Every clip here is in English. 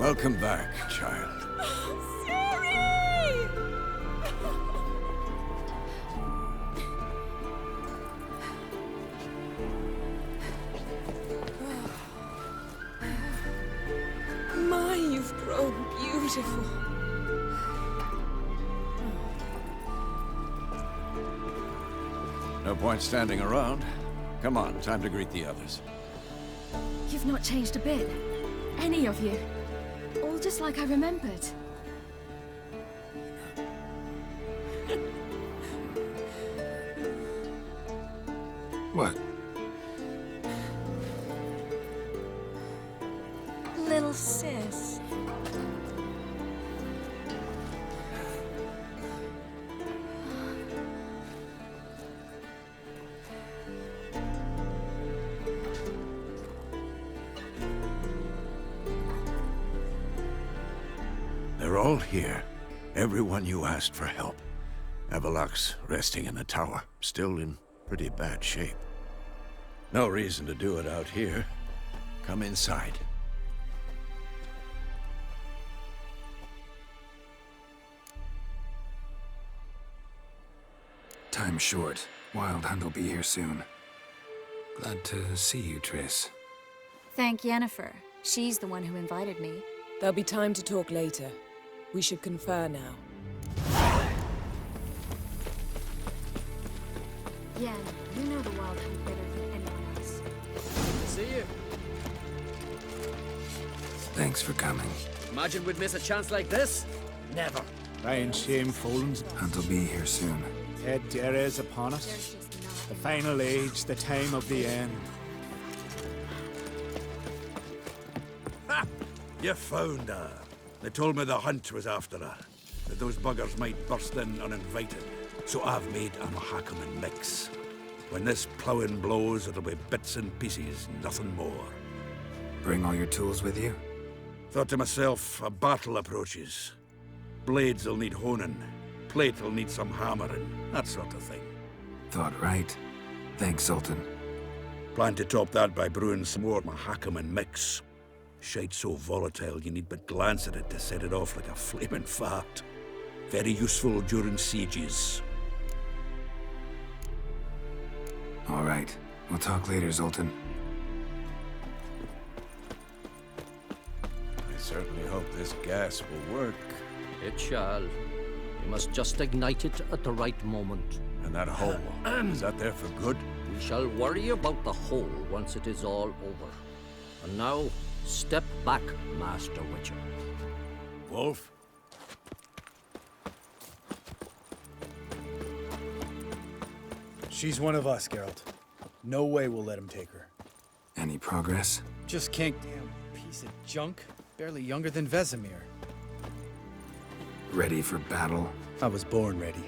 Welcome back, child. Siri! My, you've grown beautiful. No point standing around. Come on, time to greet the others. You've not changed a bit. Any of you. All just like I remembered. What? Little sis. They're all here. Everyone you asked for help. Avallac'h's resting in the tower, still in pretty bad shape. No reason to do it out here. Come inside. Time's short. Wild Hunt will be here soon. Glad to see you, Triss. Thank Yennefer. She's the one who invited me. There'll be time to talk later. We should confer now. Yen, you know the Wild Hunt better than anyone else. See you. Thanks for coming. Imagine we'd miss a chance like this? Never. Ryan shameful. Hunt will be here soon. Head Dere is upon us. There's just not. The final age, the time of the end. Ha! You found her. They told me the hunt was after her. That those buggers might burst in uninvited. So I've made a Mahakaman mix. When this ploughing blows, it'll be bits and pieces, nothing more. Bring all your tools with you? Thought to myself, a battle approaches. Blades will need honing. Plate will need some hammering. That sort of thing. Thought right. Thanks, Sultan. Plan to top that by brewing some more Mahakaman mix. Shite so volatile you need but glance at it to set it off like a flaming fart. Very useful during sieges. All right. We'll talk later, Zoltan. I certainly hope this gas will work. It shall. We must just ignite it at the right moment. And that hole, is that there for good? We shall worry about the hole once it is all over. And now, step back, Master Witcher. Wolf? She's one of us, Geralt. No way we'll let him take her. Any progress? Just can't damn piece of junk. Barely younger than Vesemir. Ready for battle? I was born ready.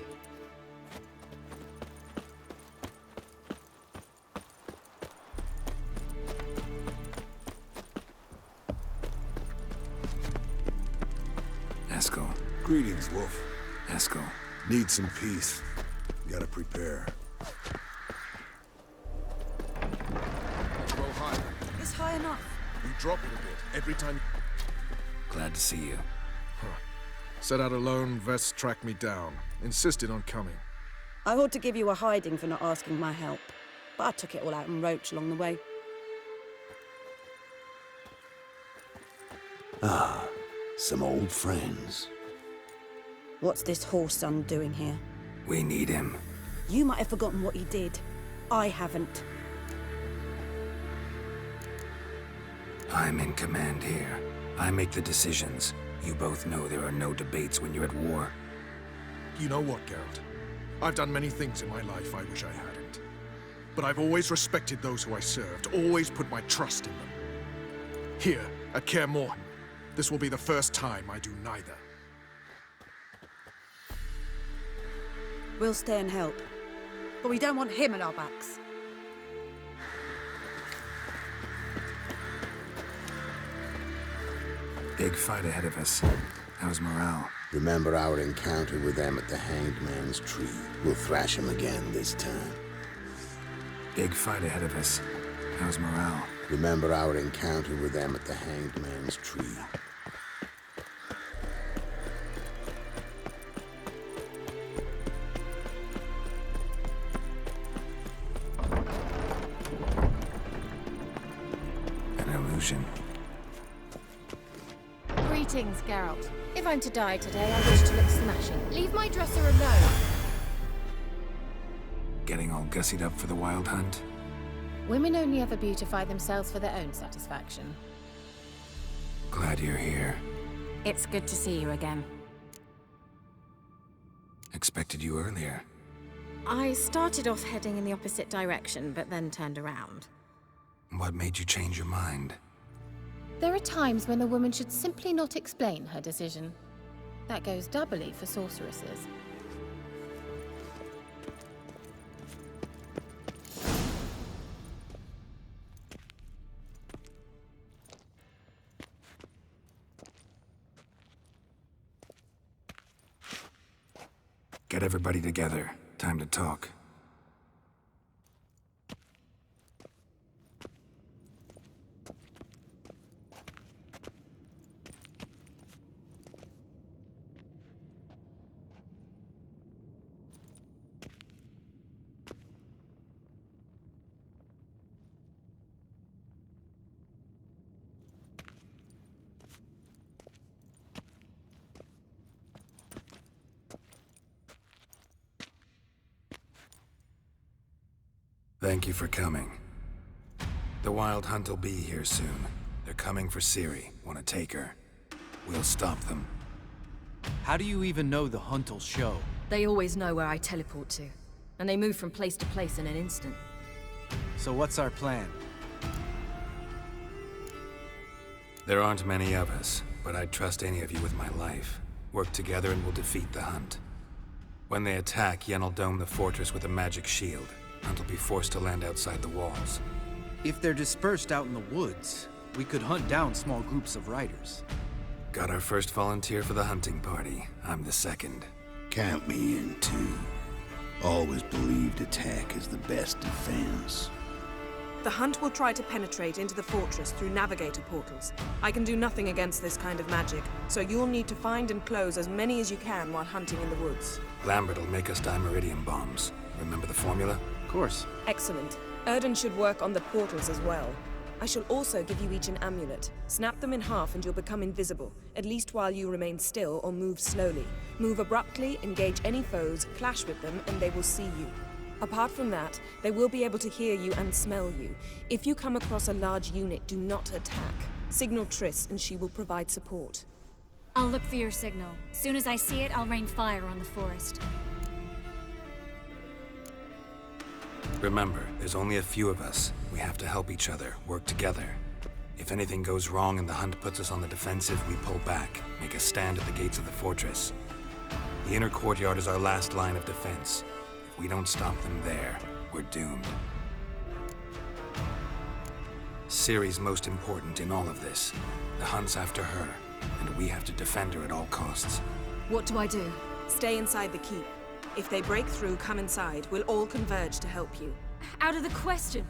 Eskel. Greetings, Wolf. Eskel. Need some peace. Gotta prepare. Go higher. It's high enough. You drop it a bit every time. Glad to see you. Set out alone, Vest tracked me down. Insisted on coming. I ought to give you a hiding for not asking my help, but I took it all out in Roach along the way. Ah, some old friends. What's this horse son doing here? We need him. You might have forgotten what he did. I haven't. I'm in command here. I make the decisions. You both know there are no debates when you're at war. You know what, Geralt? I've done many things in my life I wish I hadn't. But I've always respected those who I served, always put my trust in them. Here, at Kaer Morhen, this will be the first time I do neither. We'll stay and help. But we don't want him at our backs. Big fight ahead of us. How's morale? Remember our encounter with them at the Hanged Man's Tree. We'll thrash him again this time. Big fight ahead of us. How's morale? Remember our encounter with them at the Hanged Man's Tree. Greetings, Geralt. If I'm to die today, I wish to look smashing. Leave my dresser alone. Getting all gussied up for the Wild Hunt? Women only ever beautify themselves for their own satisfaction. Glad you're here. It's good to see you again. Expected you earlier. I started off heading in the opposite direction, but then turned around. What made you change your mind? There are times when a woman should simply not explain her decision. That goes doubly for sorceresses. Get everybody together. Time to talk. Thank you for coming. The Wild Hunt will be here soon. They're coming for Ciri. Want to take her? We'll stop them. How do you even know the hunt will show? They always know where I teleport to, and they move from place to place in an instant. So what's our plan? There aren't many of us, but I'd trust any of you with my life. Work together and we'll defeat the Hunt. When they attack, Yen will dome the fortress with a magic shield. Hunt will be forced to land outside the walls. If they're dispersed out in the woods, we could hunt down small groups of riders. Got our first volunteer for the hunting party. I'm the second. Count me in, too. Always believed attack is the best defense. The Hunt will try to penetrate into the fortress through navigator portals. I can do nothing against this kind of magic, so you'll need to find and close as many as you can while hunting in the woods. Lambert will make us dimeridium bombs. Remember the formula? Of course. Excellent. Erden should work on the portals as well. I shall also give you each an amulet. Snap them in half and you'll become invisible, at least while you remain still or move slowly. Move abruptly, engage any foes, clash with them, and they will see you. Apart from that, they will be able to hear you and smell you. If you come across a large unit, do not attack. Signal Triss and she will provide support. I'll look for your signal. Soon as I see it, I'll rain fire on the forest. Remember, there's only a few of us. We have to help each other, work together. If anything goes wrong and the Hunt puts us on the defensive, we pull back, make a stand at the gates of the fortress. The inner courtyard is our last line of defense. If we don't stop them there, we're doomed. Ciri's most important in all of this. The Hunt's after her, and we have to defend her at all costs. What do I do? Stay inside the keep. If they break through, come inside. We'll all converge to help you. Out of the question.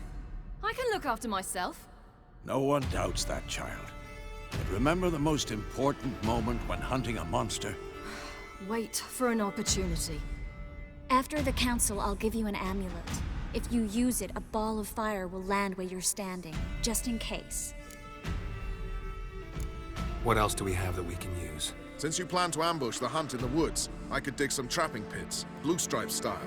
I can look after myself. No one doubts that, child. But remember the most important moment when hunting a monster? Wait for an opportunity. After the council, I'll give you an amulet. If you use it, a ball of fire will land where you're standing, just in case. What else do we have that we can use? Since you plan to ambush the Hunt in the woods, I could dig some trapping pits, Blue Stripe style.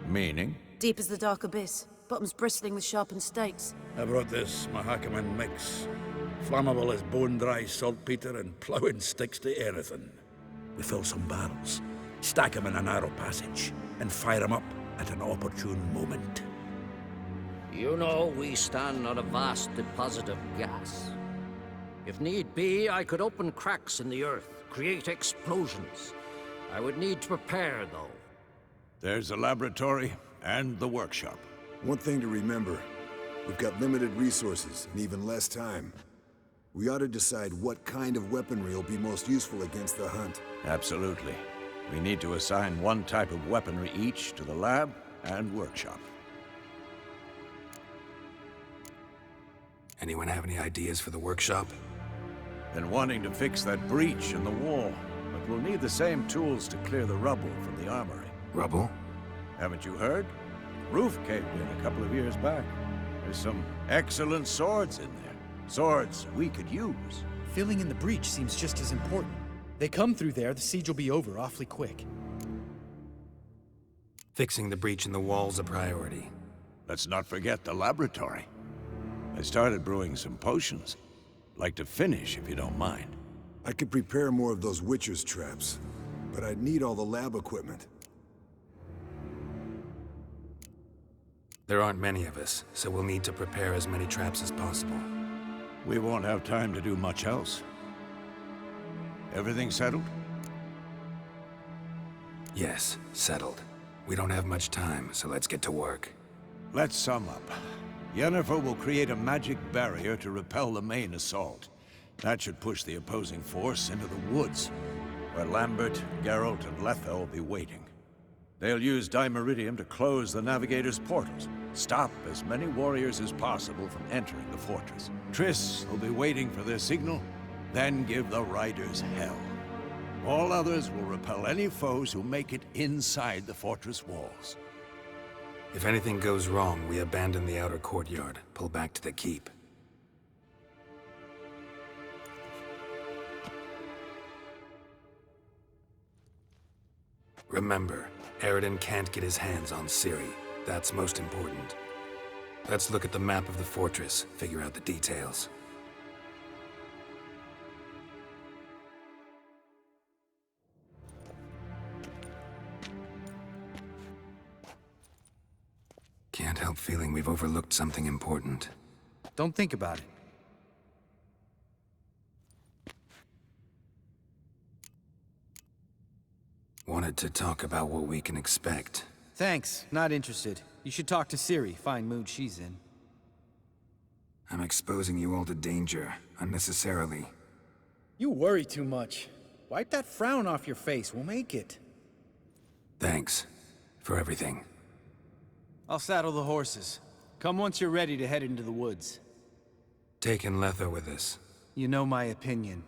Meaning? Deep as the dark abyss, bottoms bristling with sharpened stakes. I brought this Mahakaman mix. Flammable as bone-dry saltpeter and ploughing sticks to anything. We fill some barrels, stack them in a narrow passage, and fire them up at an opportune moment. You know, we stand on a vast deposit of gas. If need be, I could open cracks in the earth, create explosions. I would need to prepare, though. There's the laboratory and the workshop. One thing to remember, we've got limited resources and even less time. We ought to decide what kind of weaponry will be most useful against the Hunt. Absolutely. We need to assign one type of weaponry each to the lab and workshop. Anyone have any ideas for the workshop? Been wanting to fix that breach in the wall, but we'll need the same tools to clear the rubble from the armory. Rubble? Haven't you heard? Roof caved in a couple of years back. There's some excellent swords in there. Swords we could use. Filling in the breach seems just as important. They come through there, the siege will be over awfully quick. Fixing the breach in the wall's a priority. Let's not forget the laboratory. I started brewing some potions. Like to finish, if you don't mind. I could prepare more of those Witcher's traps, but I'd need all the lab equipment. There aren't many of us, so we'll need to prepare as many traps as possible. We won't have time to do much else. Everything settled? Yes, settled. We don't have much time, so let's get to work. Let's sum up. Yennefer will create a magic barrier to repel the main assault. That should push the opposing force into the woods, where Lambert, Geralt, and Letha will be waiting. They'll use Dimeridium to close the Navigator's portals, stop as many warriors as possible from entering the fortress. Triss will be waiting for their signal, then give the Riders hell. All others will repel any foes who make it inside the fortress walls. If anything goes wrong, we abandon the outer courtyard, pull back to the keep. Remember, Aroden can't get his hands on Ciri. That's most important. Let's look at the map of the fortress, figure out the details. Can't help feeling we've overlooked something important. Don't think about it. Wanted to talk about what we can expect. Thanks, not interested. You should talk to Ciri, fine mood she's in. I'm exposing you all to danger, unnecessarily. You worry too much. Wipe that frown off your face, we'll make it. Thanks. For everything. I'll saddle the horses. Come once you're ready to head into the woods. Taking Letha with us. You know my opinion.